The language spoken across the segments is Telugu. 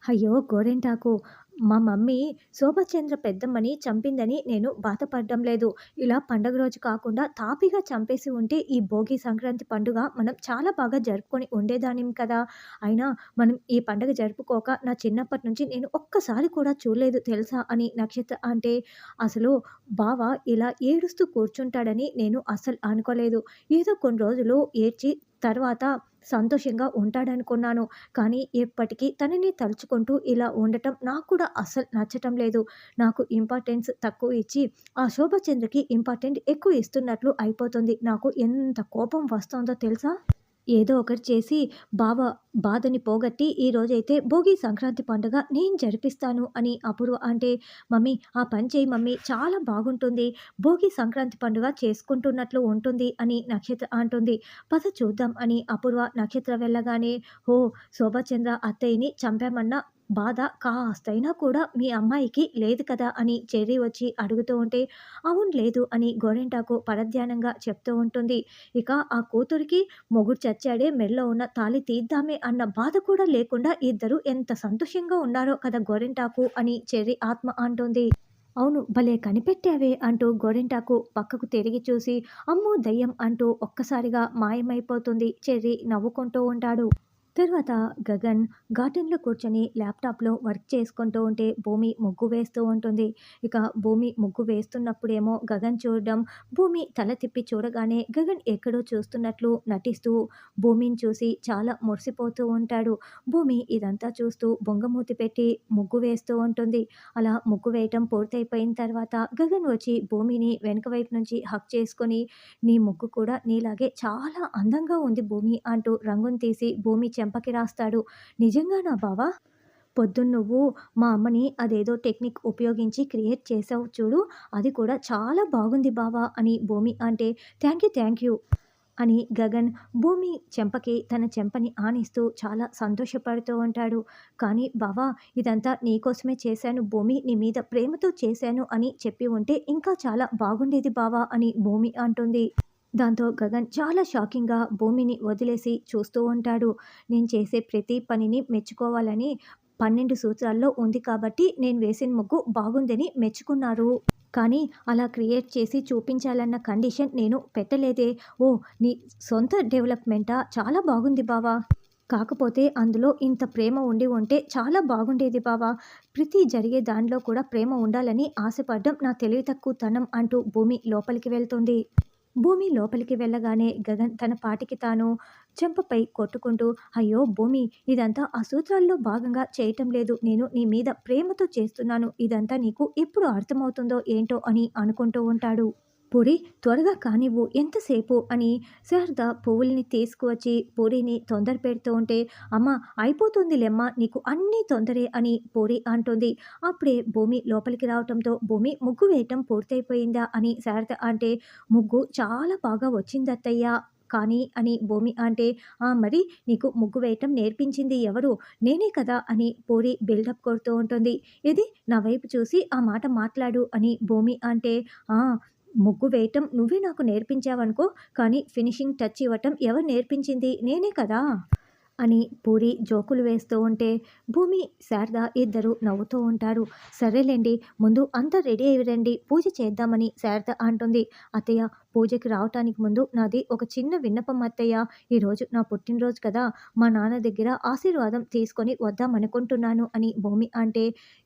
అయ్యో! గోరింటాకు. మా మమ్మీ శోభచంద్ర పెద్దమ్మని చంపిందని నేను బాధపడడం లేదు. ఇలా పండగ రోజు కాకుండా తాపిగా చంపేసి ఉంటే ఈ భోగి సంక్రాంతి పండుగ మనం చాలా బాగా జరుపుకొని ఉండేదాన్నిం కదా! అయినా మనం ఈ పండగ జరుపుకోక నా చిన్నప్పటి నుంచి నేను ఒక్కసారి కూడా చూడలేదు తెలుసా అని నక్షత్ర అంటే, అసలు బావ ఇలా ఏడుస్తూ కూర్చుంటాడని నేను అస్సలు అనుకోలేదు. ఏదో కొన్ని రోజులు ఏడ్చి తర్వాత సంతోషంగా ఉంటాడనుకున్నాను. కానీ ఎప్పటికీ తనని తలుచుకుంటూ ఇలా ఉండటం నాకు కూడా అస్సలు నచ్చటం లేదు. నాకు ఇంపార్టెన్స్ తక్కువ ఇచ్చి, ఆ శోభచంద్రకి ఇంపార్టెంట్ ఎక్కువ ఇస్తున్నట్లు అయిపోతుంది. నాకు ఎంత కోపం వస్తోందో తెలుసా? ఏదో ఒకటి చేసి బావ బాధని పోగొట్టి ఈరోజైతే భోగి సంక్రాంతి పండుగ నేను జరిపిస్తాను అని అపూర్వ అంటే, మమ్మీ ఆ పని చేయి మమ్మీ చాలా బాగుంటుంది. భోగి సంక్రాంతి పండుగ చేసుకుంటున్నట్లు ఉంటుంది అని నక్షత్ర అంటుంది. పద చూద్దాం అని అపూర్వ నక్షత్ర వెళ్ళగానే, ఓహ్! శోభాచంద్ర అత్తయ్యని చంపామన్న బాధ కాస్తైనా కూడా మీ అమ్మాయికి లేదు కదా అని చెర్రీ వచ్చి అడుగుతూ ఉంటే, అవును లేదు అని గోరింటాకు పరధ్యానంగా చెప్తూ ఉంటుంది. ఇక ఆ కూతురికి మొగుడు చచ్చాడే మెడలో ఉన్న తాళి తీద్దామే అన్న బాధ కూడా లేకుండా ఇద్దరు ఎంత సంతోషంగా ఉన్నారో కదా గోరింటాకు అని చెర్రీ ఆత్మ అంటుంది. అవును భలే కనిపెట్టావే అంటూ గోరింటాకు పక్కకు తిరిగి చూసి అమ్మో దయ్యం అంటూ ఒక్కసారిగా మాయమైపోతుంది. చెర్రీ నవ్వుకుంటూ ఉంటాడు. తర్వాత గగన్ గార్డెన్‌లో కూర్చొని ల్యాప్‌టాప్‌లో వర్క్ చేసుకుంటూ ఉంటే భూమి ముగ్గు వేస్తూ ఉంటుంది. ఇక భూమి ముగ్గు వేస్తున్నప్పుడేమో గగన్ చూడడం, భూమి తల తిప్పి చూడగానే గగన్ ఎక్కడో చూస్తున్నట్లు నటిస్తూ భూమిని చూసి చాలా మురిసిపోతూ ఉంటాడు. భూమి ఇదంతా చూస్తూ బొంగమూతి పెట్టి ముగ్గు వేస్తూ ఉంటుంది. అలా ముగ్గు వేయటం పూర్తయిపోయిన తర్వాత గగన్ వచ్చి భూమిని వెనక వైపు నుంచి హగ్ చేసుకొని, నీ ముగ్గు కూడా నీలాగే చాలా అందంగా ఉంది భూమి అంటూ రంగుని తీసి భూమి చెంపకి రాస్తాడు. నిజంగానా బావా? పొద్దున్న నువ్వు మా అమ్మని అదేదో టెక్నిక్ ఉపయోగించి క్రియేట్ చేసావు చూడు, అది కూడా చాలా బాగుంది బావా అని భూమి అంటే, థ్యాంక్ యూ అని గగన్ భూమి చెంపకి తన చెంపని ఆనిస్తూ చాలా సంతోషపడుతూ ఉంటాడు. కానీ బావా ఇదంతా నీకోసమే చేశాను భూమి, నీ మీద ప్రేమతో చేశాను అని చెప్పి ఉంటే ఇంకా చాలా బాగుండేది బావా అని భూమి అంటుంది. దాంతో గగన్ చాలా షాకింగ్‌గా భూమిని వదిలేసి చూస్తూ ఉంటాడు. నేను చేసే ప్రతి పనిని మెచ్చుకోవాలని 12 సూత్రాల్లో ఉంది కాబట్టి నేను వేసిన ముగ్గు బాగుందని మెచ్చుకున్నారు. కానీ అలా క్రియేట్ చేసి చూపించాలన్న కండిషన్ నేను పెట్టలేదే. ఓహ్! నీ సొంత డెవలప్‌మెంటా? చాలా బాగుంది బావ. కాకపోతే అందులో ఇంత ప్రేమ ఉండి ఉంటే చాలా బాగుండేది బావ. ప్రతి జరిగే దానిలో కూడా ప్రేమ ఉండాలని ఆశపడ్డం నా తెలివి తక్కువతనం అంటూ భూమి లోపలికి వెళ్తుంది. భూమి లోపలికి వెళ్ళగానే గగన్ తన పాటికి తాను చెంపపై కొట్టుకుంటూ, అయ్యో భూమి ఇదంతా ఆ సూత్రాల్లో భాగంగా చేయటం లేదు. నేను నీ మీద ప్రేమతో చేస్తున్నాను. ఇదంతా నీకు ఎప్పుడు అర్థమవుతుందో ఏంటో అని అనుకుంటూ ఉంటాడు. పూరి త్వరగా కానివ్వు ఎంతసేపు అని శారద పువ్వుల్ని తీసుకువచ్చి పూరిని తొందర పెడుతూ ఉంటే, అమ్మ అయిపోతుందిలేమ్మ నీకు అన్నీ తొందరే అని పూరి అంటుంది. అప్పుడే భూమి లోపలికి రావటంతో, భూమి ముగ్గు వేయటం పూర్తయిపోయిందా అని శారద అంటే, ముగ్గు చాలా బాగా వచ్చిందత్తయ్య కానీ అని భూమి అంటే, ఆ మరి నీకు ముగ్గు వేయటం నేర్పించింది ఎవరు? నేనే కదా అని పూరి బిల్డప్ కొడుతూ ఉంటుంది. ఇది నా వైపు చూసి ఆ మాట మాట్లాడు అని భూమి అంటే, ఆ ముగ్గు వేయటం నువ్వే నాకు నేర్పించావనుకో, కానీ ఫినిషింగ్ టచ్ ఇవ్వటం ఎవరు నేర్పించింది? నేనే కదా! అని పూరి జోకులు వేస్తూ ఉంటే, భూమి, శారద ఇద్దరు నవ్వుతూ ఉంటారు. సరేలెండి ముందు అంతా రెడీ అయ్యి రండి పూజ చేద్దామని శారద అంటుంది. అత్తయ్య పూజకి రావటానికి ముందు నాది ఒక చిన్న విన్నపం అత్తయ్య. ఈరోజు నా పుట్టినరోజు కదా! మా నాన్న దగ్గర ఆశీర్వాదం తీసుకొని వద్దామనుకుంటున్నాను అని భూమి అంటే,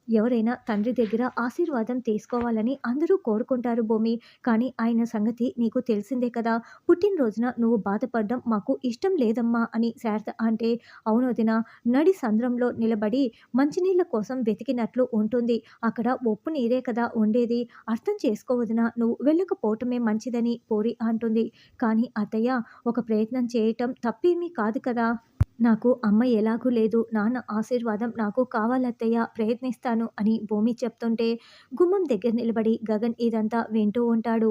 ఎవరైనా తండ్రి దగ్గర ఆశీర్వాదం తీసుకోవాలని అందరూ కోరుకుంటారు భూమి. కానీ ఆయన సంగతి నీకు తెలిసిందే కదా! పుట్టినరోజున నువ్వు బాధపడడం మాకు ఇష్టం లేదమ్మా అని శారద అంటే, అవును వదిన నడి సంద్రంలో నిలబడి మంచినీళ్ళ కోసం వెతికినట్లు ఉంటుంది. అక్కడ ఉప్పు నీరే కదా ఉండేది. అర్థం చేసుకో వదిన నువ్వు వెళ్ళకపోవటమే మంచిదని పూరి అంటుంది. కానీ అత్తయ్య ఒక ప్రయత్నం చేయటం తప్పేమీ కాదు కదా! నాకు అమ్మ ఎలాగూ లేదు. నాన్న ఆశీర్వాదం నాకు కావాలత్తయ్య ప్రయత్నిస్తాను అని భూమి చెప్తుంటే, గుమ్మం దగ్గర నిలబడి గగన్ ఇదంతా వింటూ ఉంటాడు.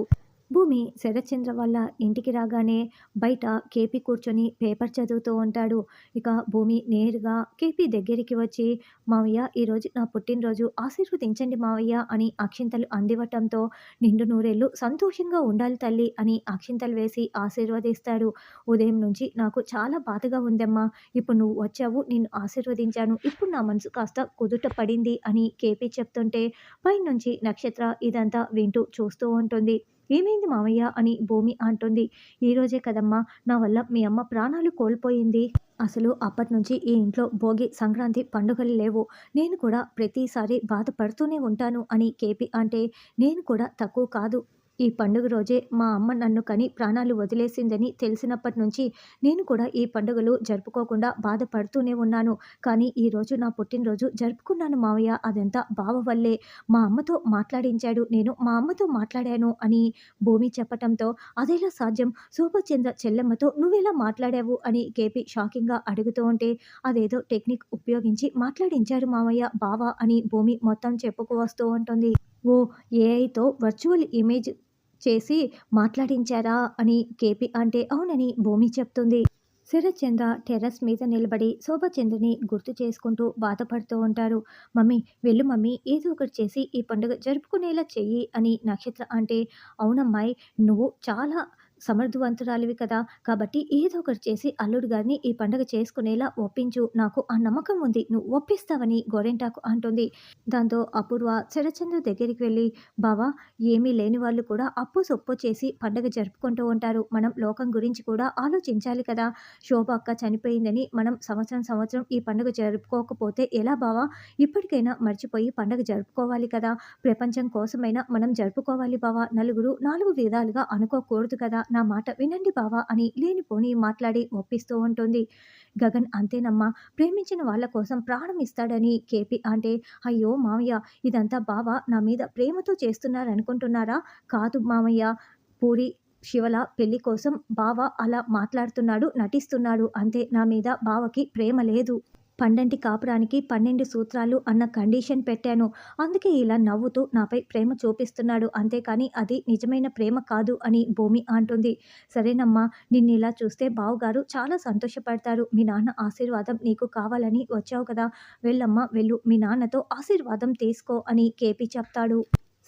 భూమి శరత్చంద్ర వాళ్ళ ఇంటికి రాగానే బయట కేపీ కూర్చొని పేపర్ చదువుతూ ఉంటాడు. ఇక భూమి నేరుగా కేపీ దగ్గరికి వచ్చి, "మావయ్య ఈరోజు నా పుట్టినరోజు ఆశీర్వదించండి మావయ్య" అని అక్షింతలు అందివ్వటంతో, "నిండు నూరేళ్ళు సంతోషంగా ఉండాలి తల్లి" అని అక్షింతలు వేసి ఆశీర్వదిస్తాడు. "ఉదయం నుంచి నాకు చాలా బాధగా ఉందమ్మా. ఇప్పుడు నువ్వు వచ్చావు, నిన్ను ఆశీర్వదించాను. ఇప్పుడు నా మనసు కాస్త కుదుట పడింది" అని కేపీ చెప్తుంటే, పైనుంచి నక్షత్ర ఇదంతా వింటూ చూస్తూ ఉంటుంది. "ఏమైంది మావయ్య" అని భూమి అంటుంది. "ఈరోజే కదమ్మా నా వల్ల మీ అమ్మ ప్రాణాలు కోల్పోయింది. అసలు అప్పటినుంచి ఈ ఇంట్లో భోగి, సంక్రాంతి పండుగలు లేవు. నేను కూడా ప్రతిసారి బాధపడుతూనే ఉంటాను" అని కేపీ అంటే, "నేను కూడా తక్కువ కాదు. ఈ పండుగ రోజే మా అమ్మ నన్ను కని ప్రాణాలు వదిలేసిందని తెలిసినప్పటి నుంచి నేను కూడా ఈ పండుగలు జరుపుకోకుండా బాధపడుతూనే ఉన్నాను. కానీ ఈరోజు నా పుట్టినరోజు జరుపుకున్నాను మావయ్య. అదంతా బావ వల్లే. మా అమ్మతో మాట్లాడించాడు. నేను మా అమ్మతో మాట్లాడాను" అని భూమి చెప్పటంతో, "అదెలా సాధ్యం? శోభచంద్ర చెల్లెమ్మతో నువ్వెలా మాట్లాడావు" అని కేపీ షాకింగ్‌గా అడుగుతూ ఉంటే, "అదేదో టెక్నిక్ ఉపయోగించి మాట్లాడించారు మావయ్య బావ" అని భూమి మొత్తం చెప్పుకు వస్తూ ఉంటుంది. "ఓహ్! ఏఐతో వర్చువల్ ఇమేజ్ చేసి మాట్లాడించారా" అని కేపీ అంటే, "అవునని" భూమి చెప్తుంది. శరత్చంద్ర టెర్రస్ మీద నిలబడి శోభచంద్రని గుర్తు చేసుకుంటూ బాధపడుతూ ఉంటారు. "మమ్మీ వెళ్ళు మమ్మీ, ఏదో ఒకటి చేసి ఈ పండుగ జరుపుకునేలా చెయ్యి" అని నక్షత్ర అంటే, "అవునమ్మాయి, నువ్వు చాలా సమర్థవంతురాలివి కదా! కాబట్టి ఏదో ఒకటి చేసి అల్లుడు గారిని ఈ పండుగ చేసుకునేలా ఒప్పించు. నాకు ఆ నమ్మకం ఉంది. నువ్వు ఒప్పిస్తావని" గోరింటాకు అంటుంది. దాంతో అపూర్వ శరత్చంద్ర దగ్గరికి వెళ్ళి, "బావ, ఏమీ లేని వాళ్ళు కూడా అప్పో సొప్పో చేసి పండుగ జరుపుకుంటూ ఉంటారు. మనం లోకం గురించి కూడా ఆలోచించాలి కదా! శోభ అక్క చనిపోయిందని మనం సంవత్సరం సంవత్సరం ఈ పండుగ జరుపుకోకపోతే ఎలా బావా? ఇప్పటికైనా మర్చిపోయి పండుగ జరుపుకోవాలి కదా! ప్రపంచం కోసమైనా మనం జరుపుకోవాలి బావా! నలుగురు నాలుగు విధాలుగా అనుకోకూడదు కదా! నా మాట వినండి బావా" అని లేనిపోని మాట్లాడి ఒప్పిస్తూ ఉంటుంది. "గగన్ అంతేనమ్మా, ప్రేమించిన వాళ్ళ కోసం ప్రాణం ఇస్తాడని" కేపీ అంటే, "అయ్యో మావయ్య, ఇదంతా బావ నా మీద ప్రేమతో చేస్తున్నారనుకుంటున్నారా? కాదు మావయ్య. పూరి శివల పెళ్లి కోసం బావ అలా మాట్లాడుతున్నాడు, నటిస్తున్నాడు అంతే. నా మీద బావకి ప్రేమ లేదు. పండంటి కాపురానికి 12 సూత్రాలు అన్న కండిషన్ పెట్టాను. అందుకే ఇలా నవ్వుతూ నాపై ప్రేమ చూపిస్తున్నాడు. అంతేకాని అది నిజమైన ప్రేమ కాదు" అని భూమి అంటుంది. "సరేనమ్మా, నిన్నిలా చూస్తే బావగారు చాలా సంతోషపడతారు. మీ నాన్న ఆశీర్వాదం నీకు కావాలని వచ్చావు కదా! వెళ్ళమ్మా వెళ్ళు, మీ నాన్నతో ఆశీర్వాదం తీసుకో" అని కేపీ చెప్తాడు.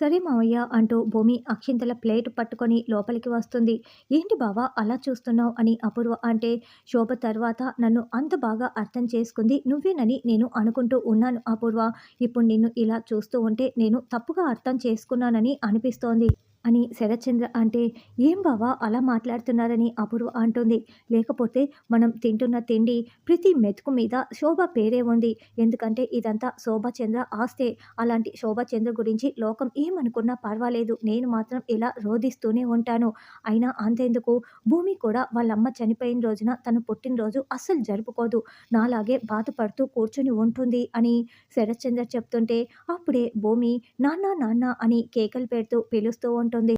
"సరే మావయ్య" అంటూ భూమి అక్షింతల ప్లేట్ పట్టుకొని లోపలికి వస్తుంది. "ఏంటి బావ అలా చూస్తున్నావు" అని అపూర్వ అంటే, "శోభ తర్వాత నన్ను అంత బాగా అర్థం చేసుకుంది నువ్వేనని నేను అనుకుంటూ ఉన్నాను అపూర్వ. ఇప్పుడు నిన్ను ఇలా చూస్తూ ఉంటే నేను తప్పుగా అర్థం చేసుకున్నానని అనిపిస్తోంది" అని శరత్చంద్ర అంటే, "ఏం బావ అలా మాట్లాడుతున్నారని" అపూర్వ అంటుంది. "లేకపోతే మనం తింటున్న తిండి ప్రతి మెతుకు మీద శోభ పేరే ఉంది. ఎందుకంటే ఇదంతా శోభచంద్ర ఆస్తే. అలాంటి శోభచంద్ర గురించి లోకం ఏమనుకున్నా పర్వాలేదు. నేను మాత్రం ఇలా రోదిస్తూనే ఉంటాను. అయినా అంతెందుకు, భూమి కూడా వాళ్ళమ్మ చనిపోయిన రోజున తన పుట్టినరోజు అస్సలు జరుపుకోదు. నాలాగే బాధపడుతూ కూర్చొని ఉంటుంది" అని శరత్చంద్ర చెప్తుంటే, అప్పుడే భూమి "నాన్న నాన్న" అని కేకలు పెడుతూ పిలుస్తూ ఉంటుంది.